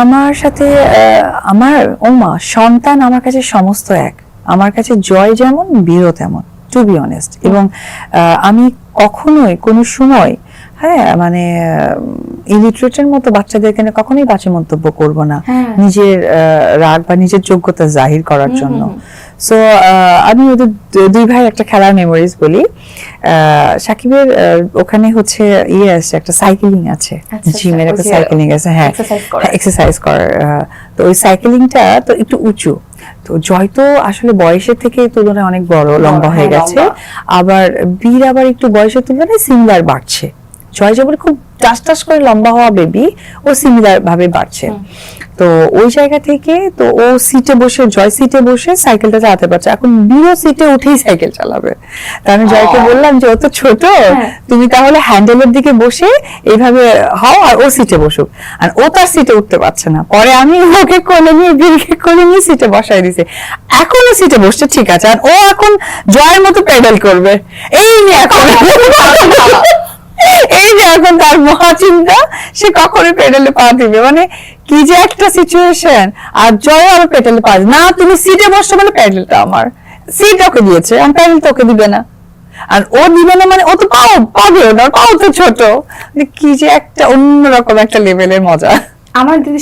আমার সাথে আমার ওমা সন্তান আমার কাছে সমস্ত এক। আমার কাছে জয় যেমন বীরও তেমন, টু বি অনেস্ট। এবং আমি কখনোই কোনো সময় মানে ইলিটারেটের মতো বাচ্চাদেরকে কখনোই বাজে মন্তব্য করব না নিজের রাগ বা নিজের যোগ্যতা জাহির করার জন্য। সো আমি ওদের দুই ভাই একটা খেলার মেমোরিজ বলি। সাকিবের ওখানে হচ্ছে ইয়ে আছে, একটা সাইকেলিং আছে, জিমের একটা সাইকেলিং আছে, হ্যাঁ এক্সারসাইজ করার। তো ওই সাইকেলিংটা তো একটু উঁচু, তো জয় তো আসলে বয়সের থেকে তুলনায় অনেক বড় লম্বা হয়ে গেছে, আবার বীর আবার একটু বয়সের তুলনায় সিমিলার বাড়ছে। জয় যেমন খুব টাস টাস করে লম্বা হওয়া বেবি, ও সিমিলার ভাবে বাড়ছে। তো ওই জায়গা থেকে তো ও সিটে বসে, জয় সিটে বসে সাইকেলটা চালাতে পারছে। এখন বীরও সিটে উঠেই সাইকেল চালাবে। তা আমি জয়কে বললাম যে ও তো ছোট, তুমি তাহলে হ্যান্ডেলের দিকে বসে এইভাবে হও আর ও সিটে বসুক। আর ও তার সিটে উঠতে পারছে না, পরে আমি ওকে কোলে নিয়ে বীরকে কোলে নিয়ে সিটে বসাই দিছি। এখনো সিটে বসছে ঠিক আছে, আর ও এখন জয়ের মতো পেডাল করবে। এই যে এখন এই যে এখন তার মহা চিন্তা, সে কখনোই পেডালে পা দিবে, মানে কি যে একটা সিচুয়েশন। আর জয় আরো পেডালে পা না, তুমি সিটে বসছো মানে প্যাডেলটা আমার, সিট ওকে দিয়েছে, আমি প্যাডেল তো ওকে দিবে না। আর ও দিবে না মানে ও তো পাবে না, পাও তো ছোট। কি যে একটা অন্যরকম একটা লেভেলের মজা। আমার দিদি